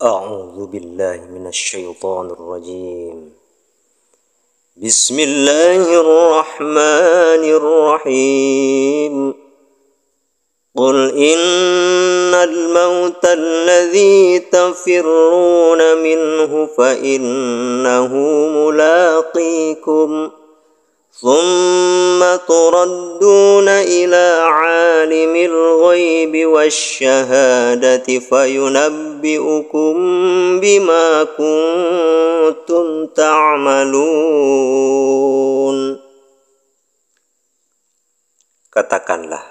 أعوذ بالله من الشيطان الرجيم. بسم الله الرحمن الرحيم. قل إن الموت الذي تفرون منه فإنه ملاقيكم ثم تردون إلى عالم الغيب والشهادة فينبئكم بما كنتم تعملون. Katakanlah,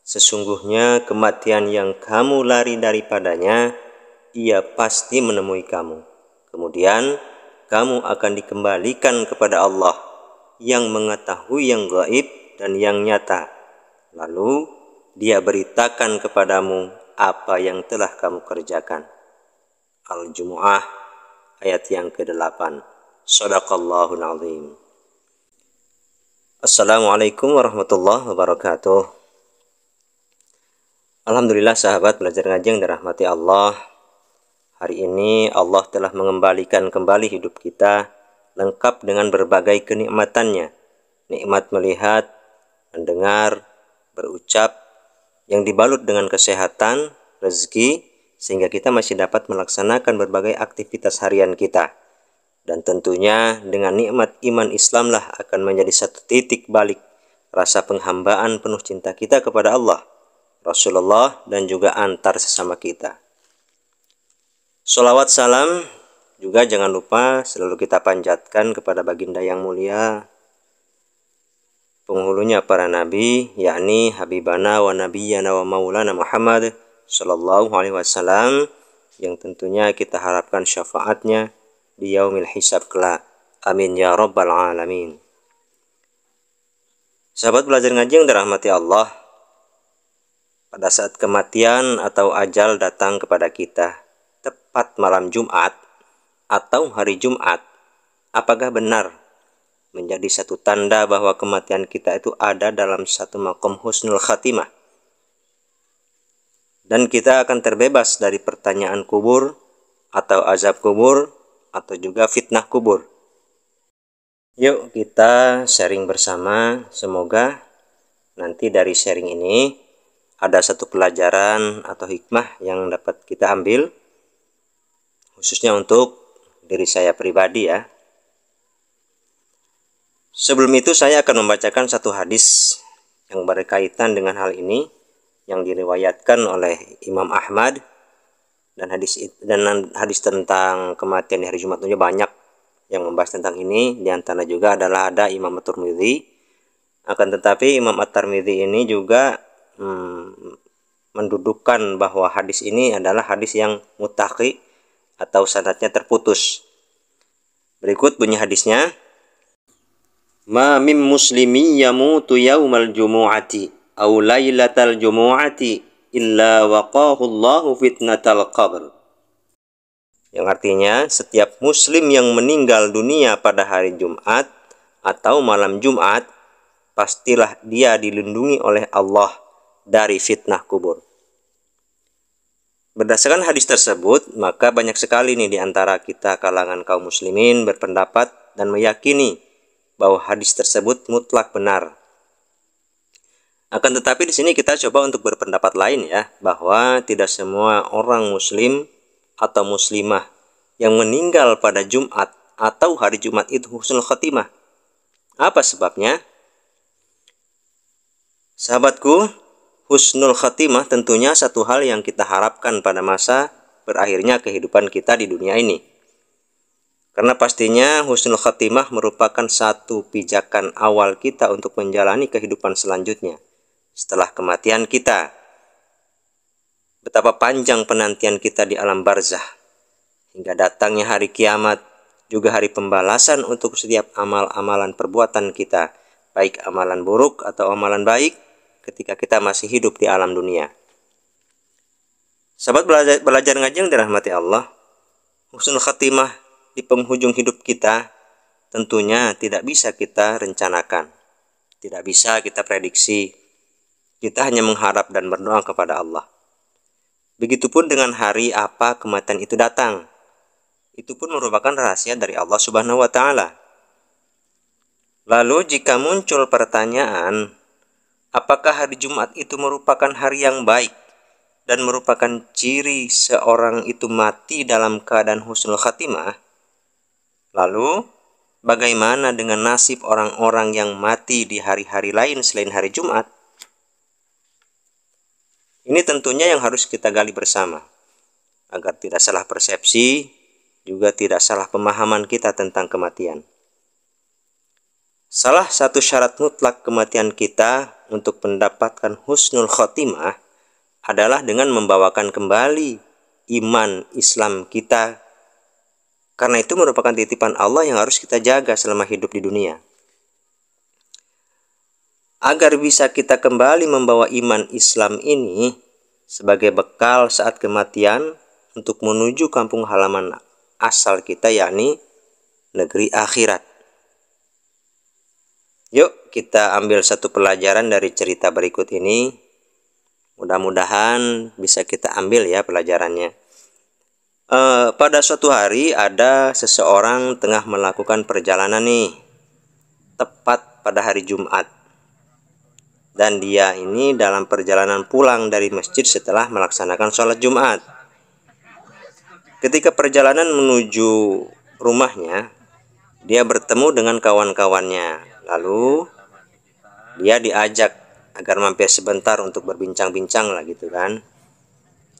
sesungguhnya kematian yang kamu lari daripadanya, ia pasti menemui kamu. Kemudian kamu akan dikembalikan kepada Allah yang mengetahui yang gaib dan yang nyata. Lalu Dia beritakan kepadamu apa yang telah kamu kerjakan. Al-Jumu'ah ayat yang ke-8. Shadaqallahul azim. Assalamualaikum warahmatullahi wabarakatuh. Alhamdulillah sahabat belajar ngaji yang dirahmati Allah. Hari ini Allah telah mengembalikan kembali hidup kita lengkap dengan berbagai kenikmatannya. Nikmat melihat, mendengar, berucap, yang dibalut dengan kesehatan, rezeki, sehingga kita masih dapat melaksanakan berbagai aktivitas harian kita. Dan tentunya dengan nikmat iman Islamlah akan menjadi satu titik balik rasa penghambaan penuh cinta kita kepada Allah, Rasulullah, dan juga antar sesama kita. Sholawat salam juga jangan lupa selalu kita panjatkan kepada baginda yang mulia, penghulunya para nabi, yakni Habibana wa Nabiyyana wa Maulana Muhammad Sallallahu Alaihi Wasallam, yang tentunya kita harapkan syafaatnya di yaumil hisab kelak. Amin ya rabbal alamin. Sahabat belajar ngaji yang dirahmati Allah, pada saat kematian atau ajal datang kepada kita tepat malam Jumat atau hari Jumat, apakah benar menjadi satu tanda bahwa kematian kita itu ada dalam satu maqam husnul khatimah, dan kita akan terbebas dari pertanyaan kubur atau azab kubur atau juga fitnah kubur? Yuk kita sharing bersama, semoga nanti dari sharing ini ada satu pelajaran atau hikmah yang dapat kita ambil, khususnya untuk diri saya pribadi ya. Sebelum itu saya akan membacakan satu hadis yang berkaitan dengan hal ini, yang diriwayatkan oleh Imam Ahmad, dan hadis tentang kematian di hari Jumat itu banyak yang membahas tentang ini. Di antara juga adalah ada Imam At-Tirmidzi. Akan tetapi Imam At-Tirmidzi ini juga mendudukkan bahwa hadis ini adalah hadis yang muttaqi atau sanadnya terputus. Berikut bunyi hadisnya. Ma min muslimi yamutu yaumal jumu'ati aw lailatal jumu'ati illa waqahu Allahu fitnatal qabr. Yang artinya, setiap muslim yang meninggal dunia pada hari Jumat atau malam Jumat, pastilah dia dilindungi oleh Allah dari fitnah kubur. Berdasarkan hadis tersebut, maka banyak sekali nih di antara kita kalangan kaum muslimin berpendapat dan meyakini bahwa hadis tersebut mutlak benar. Akan tetapi di sini kita coba untuk berpendapat lain ya, bahwa tidak semua orang muslim atau muslimah yang meninggal pada Jumat atau hari Jumat itu husnul khatimah. Apa sebabnya? Sahabatku, husnul khatimah tentunya satu hal yang kita harapkan pada masa berakhirnya kehidupan kita di dunia ini. Karena pastinya husnul khatimah merupakan satu pijakan awal kita untuk menjalani kehidupan selanjutnya setelah kematian kita. Betapa panjang penantian kita di alam barzah hingga datangnya hari kiamat, juga hari pembalasan untuk setiap amal-amalan perbuatan kita, baik amalan buruk atau amalan baik, ketika kita masih hidup di alam dunia. Sahabat belajar ngaji yang dirahmati Allah, husnul khatimah di penghujung hidup kita tentunya tidak bisa kita rencanakan, tidak bisa kita prediksi. Kita hanya mengharap dan berdoa kepada Allah. Begitupun dengan hari apa kematian itu datang. Itu pun merupakan rahasia dari Allah Subhanahu wa Ta'ala. Lalu jika muncul pertanyaan, apakah hari Jumat itu merupakan hari yang baik dan merupakan ciri seorang itu mati dalam keadaan husnul khatimah? Lalu, bagaimana dengan nasib orang-orang yang mati di hari-hari lain selain hari Jumat? Ini tentunya yang harus kita gali bersama, agar tidak salah persepsi, juga tidak salah pemahaman kita tentang kematian. Salah satu syarat mutlak kematian kita untuk mendapatkan husnul khotimah adalah dengan membawakan kembali iman Islam kita, karena itu merupakan titipan Allah yang harus kita jaga selama hidup di dunia. Agar bisa kita kembali membawa iman Islam ini sebagai bekal saat kematian untuk menuju kampung halaman asal kita, yakni negeri akhirat. Yuk kita ambil satu pelajaran dari cerita berikut ini. Mudah-mudahan bisa kita ambil ya pelajarannya. Pada suatu hari ada seseorang tengah melakukan perjalanan nih, tepat pada hari Jumat. Dan dia ini dalam perjalanan pulang dari masjid setelah melaksanakan sholat Jumat. Ketika perjalanan menuju rumahnya, dia bertemu dengan kawan-kawannya. Lalu dia diajak agar mampir sebentar untuk berbincang-bincang lah gitu kan.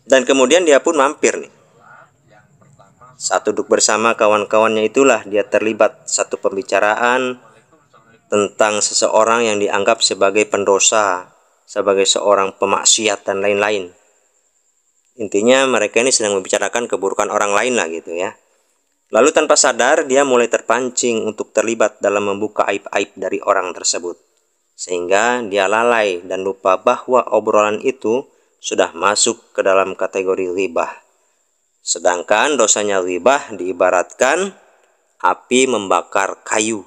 Dan kemudian dia pun mampir nih. Saat duduk bersama kawan-kawannya itulah dia terlibat satu pembicaraan tentang seseorang yang dianggap sebagai pendosa, sebagai seorang pemaksiat dan lain-lain. Intinya mereka ini sedang membicarakan keburukan orang lain lah gitu ya. Lalu tanpa sadar dia mulai terpancing untuk terlibat dalam membuka aib-aib dari orang tersebut. Sehingga dia lalai dan lupa bahwa obrolan itu sudah masuk ke dalam kategori ghibah. Sedangkan dosanya ghibah diibaratkan api membakar kayu,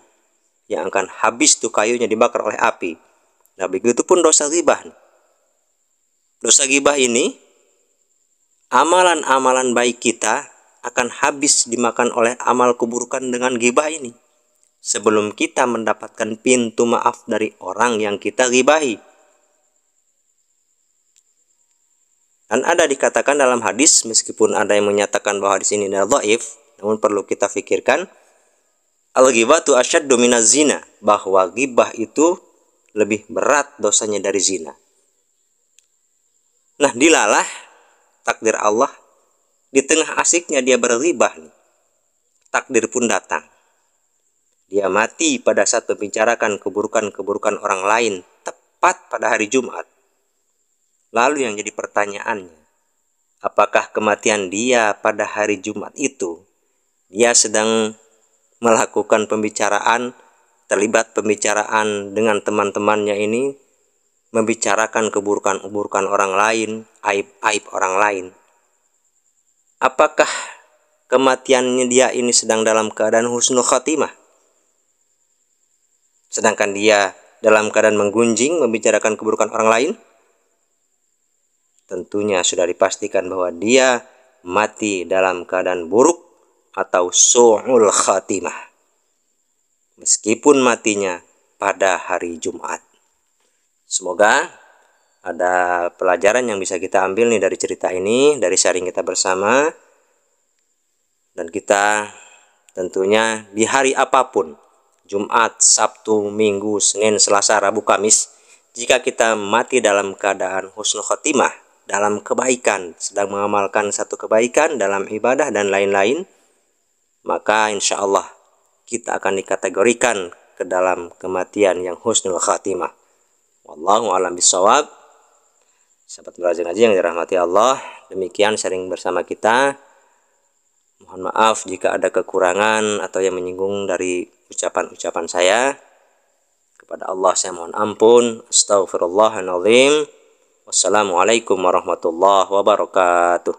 yang akan habis tuh kayunya dibakar oleh api. Nah, begitu pun dosa ghibah. Dosa ghibah ini, amalan-amalan baik kita akan habis dimakan oleh amal keburukan dengan ghibah ini, sebelum kita mendapatkan pintu maaf dari orang yang kita ghibahi. Dan ada dikatakan dalam hadis, meskipun ada yang menyatakan bahwa hadis ini adalah dhaif, namun perlu kita pikirkan, al-ghibatu asyaddu minaz zina, bahwa ghibah itu lebih berat dosanya dari zina. Nah, dilalah takdir Allah, di tengah asiknya dia berghibah, takdir pun datang. Dia mati pada saat membicarakan keburukan-keburukan orang lain tepat pada hari Jumat. Lalu yang jadi pertanyaannya, apakah kematian dia pada hari Jumat itu, dia sedang melakukan pembicaraan, terlibat pembicaraan dengan teman-temannya ini, membicarakan keburukan-keburukan orang lain, aib-aib orang lain. Apakah kematiannya dia ini sedang dalam keadaan husnul khatimah? Sedangkan dia dalam keadaan menggunjing, membicarakan keburukan orang lain? Tentunya sudah dipastikan bahwa dia mati dalam keadaan buruk atau su'ul khatimah, meskipun matinya pada hari Jumat. Semoga ada pelajaran yang bisa kita ambil nih dari cerita ini, dari sharing kita bersama. Dan kita tentunya di hari apapun, Jumat, Sabtu, Minggu, Senin, Selasa, Rabu, Kamis, jika kita mati dalam keadaan husnul khotimah, dalam kebaikan, sedang mengamalkan satu kebaikan dalam ibadah dan lain-lain, maka insya Allah kita akan dikategorikan ke dalam kematian yang husnul khatimah. Wallahu a'lam bishawab. Sahabat belajar ngaji yang dirahmati Allah, demikian sharing bersama kita. Mohon maaf jika ada kekurangan atau yang menyinggung dari ucapan-ucapan saya. Kepada Allah saya mohon ampun. Astaghfirullahaladzim. Wassalamualaikum warahmatullahi wabarakatuh.